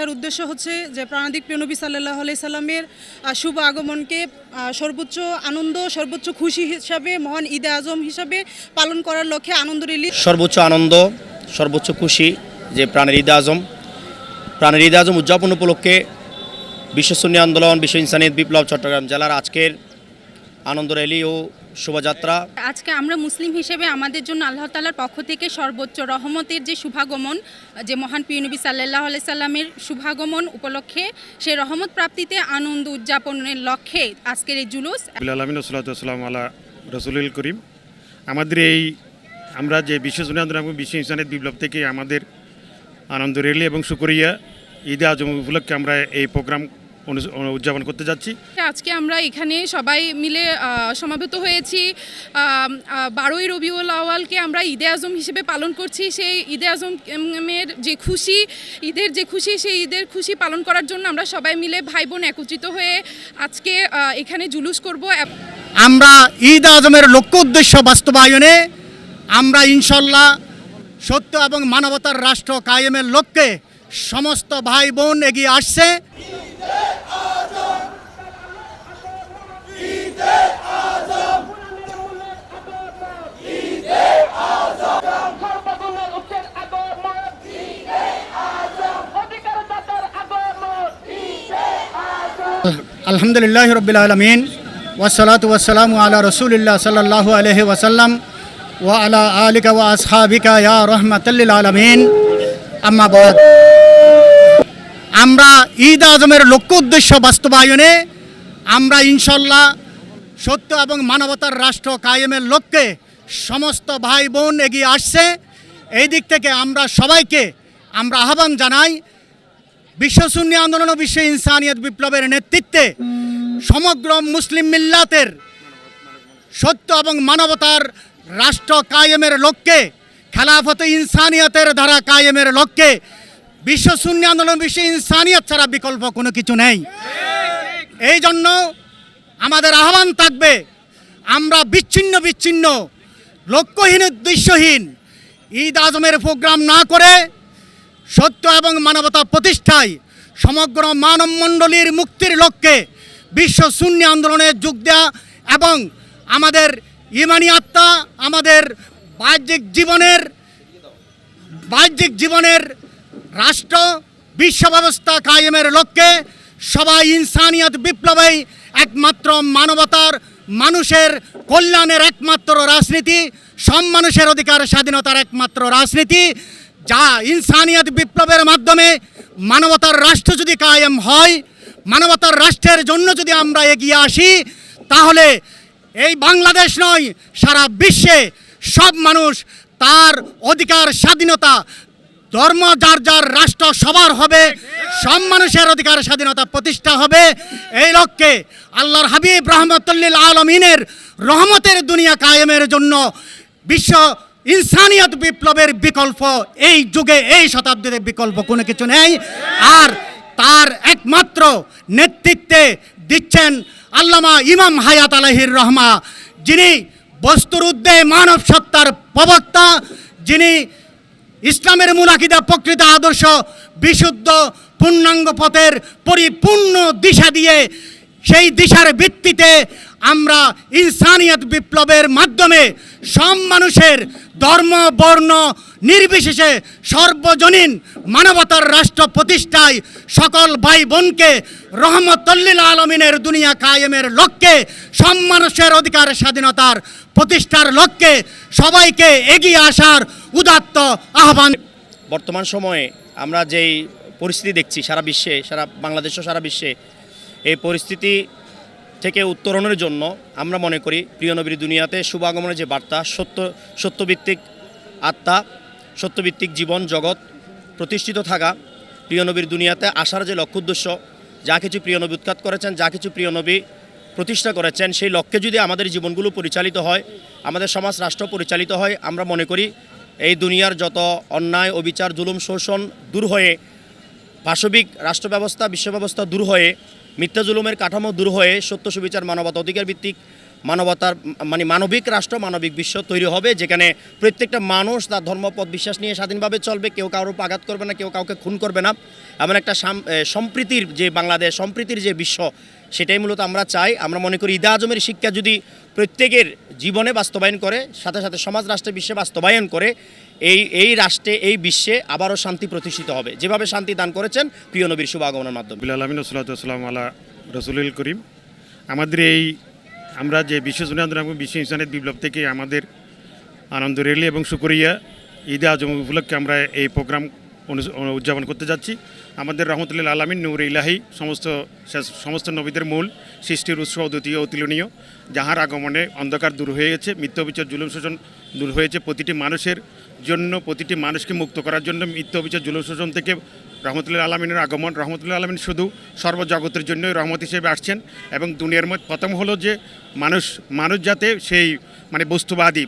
এর উদ্দেশ্য হচ্ছে যে প্রাণাদিক প্রিয় নবী সাল্লাল্লাহু আলাইহি সাল্লামের শুভ আগমনকে সর্বোচ্চ আনন্দ, সর্বোচ্চ খুশি হিসাবে, মহান ঈদে আজম হিসাবে পালন করার লক্ষ্যে আনন্দ রিলিজ। সর্বোচ্চ আনন্দ, সর্বোচ্চ খুশি যে প্রাণের ঈদে আজম উদযাপন উপলক্ষে বিশ্ব সুন্নি আন্দোলন, বিশ্ব ইনসানিয়ত বিপ্লব চট্টগ্রাম জেলার আজকের আনন্দ র্যালি ও শোভাযাত্রা। আজকে আমরা মুসলিম হিসেবে আমাদের জন্য আল্লাহ তাআলার পক্ষ থেকে সর্বোচ্চ রহমতের যে শুভাগমন, যে মহান প্রিয় নবী সাল্লাল্লাহু আলাইহি সাল্লামের শুভাগমন উপলক্ষে সেই রহমত প্রাপ্তিতে আনন্দ উদযাপনের লক্ষ্যে আজকের এই জুলুস। আমিন ওয়াসসালাতু ওয়াসসালামু আলা রাসূলিল করিম। আমাদের আমরা যে বিশ্ব সুন্নি আন্দোলন এবং বিশ্ব ইনসানিয়ত বিপ্লব থেকে আমাদের আনন্দ র্যালি এবং শুকরিয়া ঈদে আজম উপলক্ষে আমরা এই প্রোগ্রাম উদযাপন করতে যাচ্ছি। আজকে আমরা এখানে সবাই মিলে সমাবেত হয়েছি। 12ই রবিউল আউয়ালকে আমরা ঈদে আজম হিসেবে পালন করছি। সেই ঈদে আজমের যে খুশি, সেই ঈদের খুশি পালন করার জন্য আমরা সবাই মিলে ভাই বোন একত্রিত হয়ে আজকে এখানে জুলুস করব। আমরা ঈদ আজমের লক্ষ্য উদ্দেশ্য বাস্তবায়নে আমরা ইনশাল্লাহ সত্য এবং মানবতার রাষ্ট্র কায়েমের লক্ষ্যে সমস্ত ভাই বোন এগিয়ে আসছে। আলহামদুলিল্লাহ রাব্বিল আলামিন ওয়াসসালাতু ওয়াসসালামু আলা রাসূলিল্লাহ সাল্লাল্লাহু আলাইহি ওয়াসাল্লাম ওয়া আলা আলিকা ওয়া আসহাবিকা ইয়া রাহমাতাল লিল আলামিন। আম্মা বাদ। আমরা ঈদ আজমের লক্ষ্য উদ্দেশ্য বাস্তবায়নে আমরা ইনশাল্লাহ সত্য এবং মানবতার রাষ্ট্র কায়েমের লক্ষ্যে সমস্ত ভাই বোন এগিয়ে আসছে। এই দিক থেকে আমরা সবাইকে আহ্বান জানাই, বিশ্ব সুন্নি আন্দোলন ও বিশ্ব ইনসানিয়ত বিপ্লবের নেতৃত্বে সমগ্র মুসলিম মিল্লাতের সত্য এবং মানবতার রাষ্ট্র কায়েমের লক্ষ্যে, খেলাফত ইনসানিয়তের ধারা কায়েমের লক্ষ্যে বিশ্ব সুন্নি আন্দোলন, বিশ্ব ইনসানিয়ত ছাড়া বিকল্প কোনো কিছু নেই। এই জন্য আমাদের আহ্বান থাকবে, আমরা বিচ্ছিন্ন লক্ষ্যহীন, উদ্দেশ্যহীন ঈদ আজমের প্রোগ্রাম না করে সত্য এবং মানবতা প্রতিষ্ঠায় সমগ্র মানব মণ্ডলীর মুক্তির লক্ষ্যে বিশ্ব সুন্নি আন্দোলনে যোগ দেওয়া এবং আমাদের ইমানি আত্মা, আমাদের বাহ্যিক জীবনের রাষ্ট্র বিশ্ব ব্যবস্থা কায়েমের লক্ষ্যে সবাই ইনসানিয়ত বিপ্লবেই একমাত্র মানবতার, মানুষের কল্যাণের একমাত্র রাজনীতি, সব মানুষের অধিকার স্বাধীনতার একমাত্র রাজনীতি, যা ইনসানিয়ত বিপ্লবের মাধ্যমে মানবতার রাষ্ট্র যদি কায়েম হয়, মানবতার রাষ্ট্রের জন্য যদি আমরা এগিয়ে আসি, তাহলে এই বাংলাদেশ নয়, সারা বিশ্বে সব মানুষ তার অধিকার স্বাধীনতা, ধর্ম যার রাষ্ট্র সবার হবে, সব মানুষের অধিকার স্বাধীনতা প্রতিষ্ঠা হবে। এই লক্ষ্যে আল্লাহর হাবিব রাহমাতুল লিল আলামিনের রহমতের দুনিয়া কায়েমের জন্য বিশ্ব ইনসানিয়ত বিপ্লবের বিকল্প এই যুগে, এই শতাব্দীতে বিকল্প কোনো কিছু নেই। আর তার একমাত্র নেতৃত্বে দিচ্ছেন আল্লামা ইমাম হায়াত আলাইহির রহমা, যিনি বস্তুর ঊর্ধ্বে মানব সত্তার প্রবক্তা, যিনি ইসলামের মূল আকীদা, প্রকৃত আদর্শ, বিশুদ্ধ পূর্ণাঙ্গ পথের পরিপূর্ণ দিশা দিয়ে, সেই দিশার ভিত্তিতে আমরা ইনসানিয়ত বিপ্লবের মাধ্যমে সব মানুষের ধর্ম বর্ণ নির্বিশেষে সর্বজনীন মানবতার রাষ্ট্র প্রতিষ্ঠায় সকল ভাই বোনকে রহমতুল লিল আলামিনের দুনিয়া কায়েমের লক্ষ্যে, সব মানুষের অধিকার স্বাধীনতার প্রতিষ্ঠার লক্ষ্যে সবাইকে এগিয়ে আসার উদাত্ত আহ্বান। বর্তমান সময়ে আমরা যেই পরিস্থিতি দেখছি সারা বিশ্বে, সারা বাংলাদেশ ও সারা বিশ্বে, এই পরিস্থিতি থেকে উত্তরণের জন্য আমরা মনে করি প্রিয় নবীর দুনিয়াতে শুভ আগমনের যে বার্তা, সত্যভিত্তিক আত্মা, সত্যভিত্তিক জীবন জগৎ প্রতিষ্ঠিত থাকা, প্রিয় নবীর দুনিয়াতে আসার যে লক্ষ্য উদ্দেশ্য, যা কিছু প্রিয় নবী উৎখাত করেছেন, যা কিছু প্রিয় নবী প্রতিষ্ঠা করেছেন, সেই লক্ষ্যে যদি আমাদের জীবনগুলো পরিচালিত হয়, আমাদের সমাজ রাষ্ট্র পরিচালিত হয়, আমরা মনে করি এই দুনিয়ার যত অন্যায়, অবিচার, জুলুম, শোষণ দূর হয়ে, পাশবিক রাষ্ট্র ব্যবস্থা, বিশ্ব ব্যবস্থা দূর হয়ে, মিথ্যা জুলুমের কাঠামো দূর হয়ে সত্য সুবিচার, মানবতা, অধিকার ভিত্তিক মানবতার মানে মানবিক রাষ্ট্র, মানবিক বিশ্ব তৈরি হবে, যেখানে প্রত্যেকটা মানুষ তার ধর্মপদ বিশ্বাস নিয়ে স্বাধীনভাবে চলবে, কেউ কারোর উপর আঘাত করবে না, কেউ কাউকে খুন করবে না। এমন একটা সম্প্রীতির যে বাংলাদেশ, সম্প্রীতির যে বিশ্ব, সেটাই মূলত আমরা চাই। আমরা মনে করি ঈদে আজমের শিক্ষা যদি প্রত্যেকের জীবনে বাস্তবায়ন করে, সাথে সাথে সমাজ রাষ্ট্রে বিশ্বে বাস্তবায়ন করে, এই রাষ্ট্রে, এই বিশ্বে আবারও শান্তি প্রতিষ্ঠিত হবে, যেভাবে শান্তি দান করেছেন প্রিয় নবীর শুভ আগমনের মাধ্যমে। বিলাল আমিন সাল্লাম আলা রসুল করিম। আমাদের এই আমরা যে বিশ্ব সুন্নি আন্দোলন এবং বিশ্ব ইনসানিয়ত বিপ্লব থেকে আমাদের আনন্দ র্যালি এবং শুকরিয়া ঈদে আজম উপলক্ষে আমরা এই প্রোগ্রাম উদযাপন করতে যাচ্ছি। আমাদের রহমতুল্লাহ আলামিন নূর ইলাহি সমস্ত নবীদের মূল, সৃষ্টির উৎস, অদ্বিতীয়, অতুলনীয়, যাহার আগমনে অন্ধকার দূর হয়ে গেছে, মিথ্যা বিচার জুলুম শোষণ দূর হয়েছে। প্রতিটি মানুষের জন্য, প্রতিটি মানুষকে মুক্ত করার জন্য মিথ্যা বিচার জুলুম শোষণ থেকে রহমতুল্লাহ আলমিনের আগমন। রহমতুল্লাহ আলমিন শুধু সর্বজগতের জন্যই রহমত হিসেবে আসছেন এবং দুনিয়ার মধ্যে প্রথম হলো যে মানুষ যাতে সেই মানে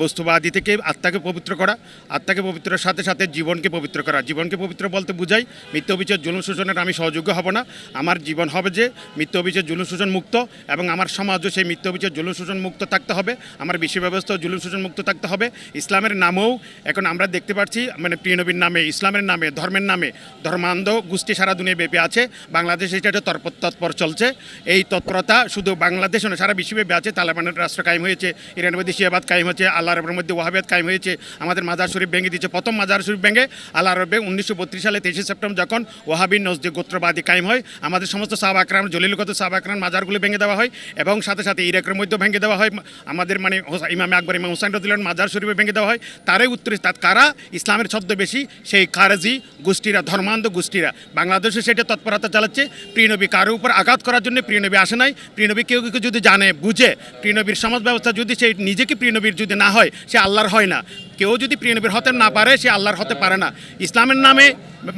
বস্তুবাদী থেকে আত্মাকে পবিত্র করা, আত্মাকে পবিত্রের সাথে সাথে জীবনকে পবিত্র করা। জীবনকে পবিত্র বলতে বুঝাই মিথ্যা বিচার জুলুম শোষণের আমি সহযোগ্য হব না। আমার জীবন হবে যে মিথ্যা বিচার জুলুম শোষণ মুক্ত, এবং আমার সমাজও সেই মিথ্যা বিচার জুলুম শোষণ মুক্ত থাকতে হবে। আমার বিশ্ব ব্যবস্থাও জুলুম শোষণ মুক্ত থাকতে হবে। ইসলামের নামেও এখন আমরা দেখতে পাচ্ছি মানে প্রিয় নবীর নামে, ইসলামের নামে, ধর্মের নামে ধর্মান্ধ গোষ্ঠী সারা দুনিয়া ব্যাপী আছে। বাংলাদেশে এটা তৎপর চলছে। এই তৎপরতা শুধু বাংলাদেশে নয়, সারা বিশ্বব্যাপী আছে। তালেবানের রাষ্ট্র কায়েম হয়েছে, ইরানের মধ্যে শিয়াবাদ কায়েম হয়েছে, আল্লাহ রবের মধ্যে ওয়াহাবিয়াত কায়েম হয়েছে। আমাদের মাজার শরীফ ভেঙে দিচ্ছে, প্রথম মাজার শরীফ ভেঙে আল্লাহ রবে 1932 সালে 23 সেপ্টেম্বর যখন ওয়াহাবি নজদে গোত্রবাদী কায়েম হয়, আমাদের সমস্ত সাহাবা আকরাম, জলিলগত সাহাবা আকরাম মাজারগুলো ভেঙে দেওয়া হয়, এবং সাথে সাথে ইরাকের মধ্যে ভেঙে দেওয়া হয়। আমাদের মানে ইমাম আকবর, ইমাম হুসাইন রাদিয়াল্লাহু মাজার শরীফে ভেঙে দেওয়া হয়। তারই উত্তরে কারা ইসলামের ছদ্মবেশী সেই খারেজি গোষ্ঠীরা, ধর্মান্ধ গোষ্ঠীরা বাংলাদেশে সেটা তৎপরতা চালাচ্ছে। প্রিয়নবী কারো উপর আঘাত করার জন্য প্রিয়নবী আসে নাই। প্রিয়নবী কেউ যদি জানে, বুঝে, প্রিয়নবীর সমাজ ব্যবস্থা যদি সে নিজেকে প্রিয়নবীর যদি না হয়, সে আল্লাহর হয় না। কেউ যদি প্রিয়নবীর হতে না পারে, সে আল্লাহর হতে পারে না। ইসলামের নামে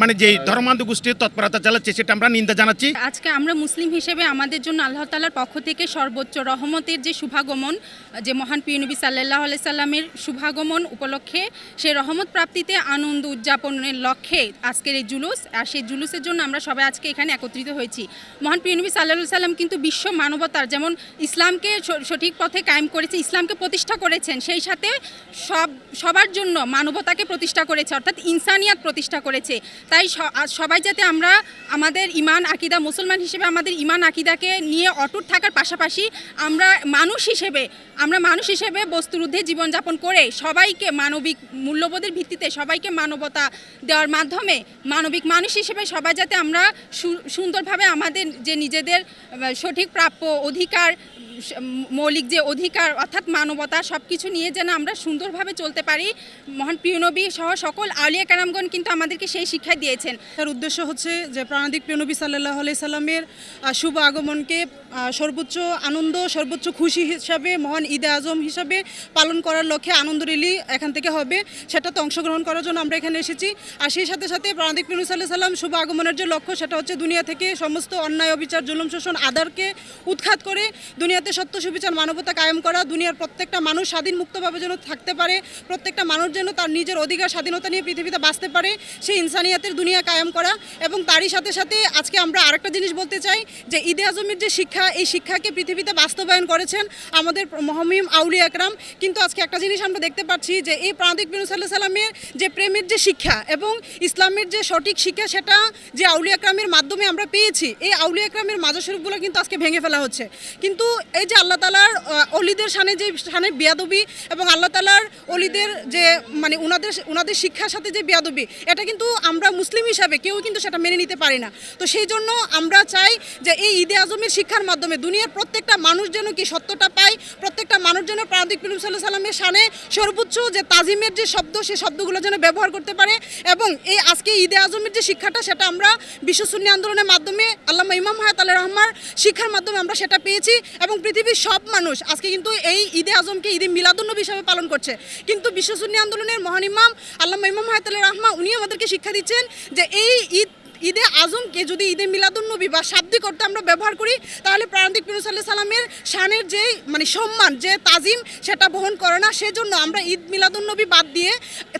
মানে যেই ধর্মান্ধ গোষ্ঠীর তৎপরতা চালাচ্ছে, সেটা আমরা নিন্দা জানাচ্ছি। আজকে আমরা মুসলিম হিসেবে আমাদের জন্য আল্লাহ তাআলার পক্ষ থেকে সর্বোচ্চ রহমতের যে শুভাগমন, যে মহান প্রিয় নবী সাল্লাল্লাহু আলাইহি সাল্লামের শুভাগমন উপলক্ষে সেই রহমত প্রাপ্তিতে আনন্দ উদযাপনের লক্ষ্যে আজকের এই জুলুস। আর সেই জুলুসের জন্য আমরা সবাই আজকে এখানে একত্রিত হয়েছি। মহান প্রিয় নবী সাল্লাল্লাহু আলাইহি সাল্লাম কিন্তু বিশ্ব মানবতার যেমন ইসলামকে সঠিক পথে কায়েম করেছে, ইসলামকে প্রতিষ্ঠা করেছেন, সেই সাথে সবার জন্য মানবতাকে প্রতিষ্ঠা করেছে, অর্থাৎ ইনসানিয়াত প্রতিষ্ঠা করেছে। তাই সবাই যাতে আমরা আমাদের ঈমান আকিদা, মুসলমান হিসেবে আমাদের ঈমান আকিদাকে নিয়ে অটুট থাকার পাশাপাশি আমরা মানুষ হিসেবে বস্তুর ঊর্ধ্বে জীবনযাপন করে সবাইকে মানবিক মূল্যবোধের ভিত্তিতে সবাইকে মানবতা দেওয়ার মাধ্যমে মানবিক মানুষ হিসেবে সবাই যাতে আমরা সুন্দরভাবে আমাদের যে নিজেদের সঠিক প্রাপ্য অধিকার, মৌলিক যে অধিকার অর্থাৎ মানবতা, সব কিছু নিয়ে যেন আমরা সুন্দরভাবে চলতে পারি। মহান প্রিয় নবী সহ সকল আউলিয়া কারামগণ কিন্তু আমাদেরকে সেই শিক্ষা দিয়েছেন। তার উদ্দেশ্য হচ্ছে যে প্রাণাদিক প্রিয় নবী সাল্লাল্লাহু আলাইহি সাল্লামের শুভ আগমনকে সর্বোচ্চ আনন্দ, সর্বোচ্চ খুশি হিসাবে, মহান ঈদে আজম হিসাবে পালন করার লক্ষ্যে আনন্দ র্যালি এখান থেকে হবে। সেটাতে অংশগ্রহণ করার জন্য আমরা এখানে এসেছি। আর সেই সাথে সাথে প্রাণাদিক প্রিয় নবী সাল্লাল্লাহু আলাইহি সাল্লাম শুভ আগমনের যে লক্ষ্য, সেটা হচ্ছে দুনিয়া থেকে সমস্ত অন্যায়, অবিচার, জুলুম, শোষণ, আদারকে উৎখাত করে দুনিয়াতে সত্য, সুবিচার, মানবতা কায়েম করা। দুনিয়ার প্রত্যেকটা মানুষ স্বাধীন মুক্তভাবে যেন থাকতে পারে, প্রত্যেকটা মানুষ যেন তার নিজের অধিকার, স্বাধীনতা নিয়ে পৃথিবীতে বাঁচতে পারে, সেই ইনসানিয়াতের দুনিয়া কায়েম করা। এবং তারই সাথে সাথে আজকে আমরা আরেকটা জিনিস বলতে চাই যে ঈদে আজমের যে শিক্ষা, এই শিক্ষাকে পৃথিবীতে বাস্তবায়ন করেছেন আমাদের মহামহিম আউলিয়া একরাম। কিন্তু আজকে একটা জিনিস আমরা দেখতে পাচ্ছি যে এই প্রাণাদিক নবী সাল্লাল্লাহু আলাইহি সাল্লামের যে প্রেমের যে শিক্ষা এবং ইসলামের যে সঠিক শিক্ষা, সেটা যে আউলিয়া একরামের মাধ্যমে আমরা পেয়েছি, এই আউলিয়া একরামের মাজার শরীফগুলো কিন্তু আজকে ভেঙে ফেলা হচ্ছে। কিন্তু এই যে আল্লাহ তাআলার অলিদের শানে বেয়াদবি এবং আল্লাহ তাআলার অলিদের যে মানে উনাদের শিক্ষার সাথে যে বেয়াদবি, এটা কিন্তু আমরা মুসলিম হিসাবে কেউ কিন্তু সেটা মেনে নিতে পারি না। তো সেই জন্য আমরা চাই যে এই ঈদে আজমের শিক্ষার মাধ্যমে দুনিয়ার প্রত্যেকটা মানুষ যেন কি সত্যটা পায়, প্রত্যেকটা মানুষ যেন প্রাণাদিক নবী সাল্লাল্লাহু আলাইহি সাল্লামের শানে সর্বোচ্চ যে তাজিমের যে শব্দ, সেই শব্দগুলো যেন ব্যবহার করতে পারে। এবং এই আজকে ঈদে আজমের যে শিক্ষাটা, সেটা আমরা বিশ্ব সুন্নি আন্দোলনের মাধ্যমে আল্লামা ইমাম হায়াত আলী রহমার শিক্ষার মাধ্যমে আমরা সেটা পেয়েছি। এবং পৃথিবীর সব মানুষ আজকে কিন্তু এই ঈদে আজমকে ঈদে মিলাদুন্নবী হিসাবে পালন করছে। কিন্তু বিশ্ব সুন্নি আন্দোলনের মহান ইমাম আল্লামা ইমাম হায়াত আলী রহমা উনি আমাদেরকে শিক্ষা দিচ্ছেন যে এই ঈদে আজমকে যদি ঈদে মিলাদুন্নবী বা শাব্দিক অর্থে আমরা ব্যবহার করি, তাহলে প্রাণদিক নবী সাল্লাল্লাহু আলাইহি সাল্লামের শানের যে মানে সম্মান, যে তাজিম, সেটা বহন করে না। সেজন্য আমরা ঈদ মিলাদুন্নবী বাদ দিয়ে,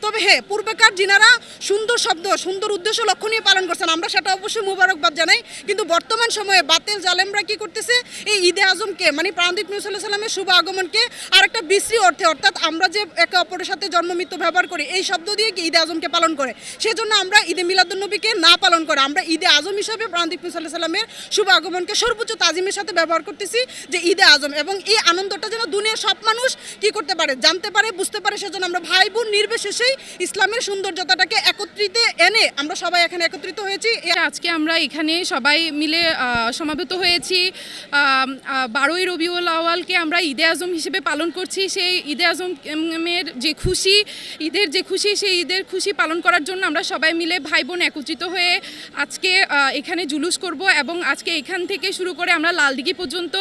তবে হ্যাঁ, পূর্বেকার যিনারা সুন্দর শব্দ, সুন্দর উদ্দেশ্য লক্ষ্য নিয়ে পালন করছেন, আমরা সেটা অবশ্যই মুবারকবাদ জানাই। কিন্তু বর্তমান সময়ে বাতিল জালেমরা কি করতেছে, এই ঈদে আজমকে মানে প্রাণদিক নবী সাল্লাল্লাহু আলাইহি সাল্লামের শুভ আগমনকে আরেকটা বিশ্রী অর্থে, অর্থাৎ আমরা যে একে অপরের সাথে জন্ম মৃত্যু ব্যবহার করি, এই শব্দ দিয়ে কি ঈদে আজমকে পালন করে। সেজন্য আমরা ঈদে মিলাদুন্নবীকে না পালন করে আমরা ঈদে আজম হিসাবে প্রাণদিক নবী সাল্লাল্লাহু আলাইহি সাল্লামের শুভ আগমনকে সর্বোচ্চ তাজিমের সাথে ব্যবহার করতেছি, যে ঈদে আজম। এবং এই আনন্দটা যেন দুনিয়ার সব মানুষ কি করতে পারে, জানতে পারে, বুঝতে পারে। সেজন্য আমরা ভাই বোন নির্বিশেষেই ইসলামের সৌন্দর্যতাটাকে একত্রিত এনে আমরা সবাই এখানে একত্রিত হয়েছি। আজকে আমরা এখানে সবাই মিলে সমাবেত হয়েছি। 12ই রবিউল আউয়ালকে আমরা ঈদে আজম হিসেবে পালন করছি। সেই ঈদে আজমের যে খুশি, ঈদের যে খুশি, সেই ঈদের খুশি পালন করার জন্য আমরা সবাই মিলে ভাই বোন একত্রিত হয়ে আজকে এখানে জুলুস করব। এবং আজকে এখান থেকে শুরু করে আমরা লালদিঘি পর্যন্ত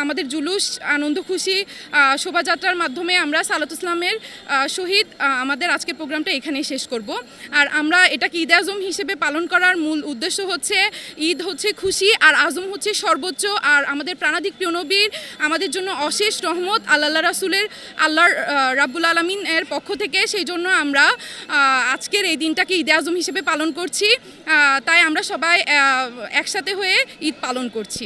আমাদের জুলুস, আনন্দ খুশি শোভাযাত্রার মাধ্যমে আমরা সালাত ইসলামের সহিত আমাদের আজকের প্রোগ্রামটা এখানেই শেষ করব। আর আমরা এটাকে ঈদে আজম হিসেবে পালন করার মূল উদ্দেশ্য হচ্ছে, ঈদ হচ্ছে খুশি আর আজম হচ্ছে সর্বোচ্চ। আর আমাদের প্রাণাধিক প্রিয় নবীর আমাদের জন্য অশেষ রহমত আল্লাহ রাসূলের, আল্লাহর রাব্বুল আলামিন এর পক্ষ থেকে। সেই জন্য আমরা আজকের এই দিনটাকে ঈদে আজম হিসেবে পালন করছি। তাই আমরা সবাই একসাথে হয়ে ঈদ পালন করছি।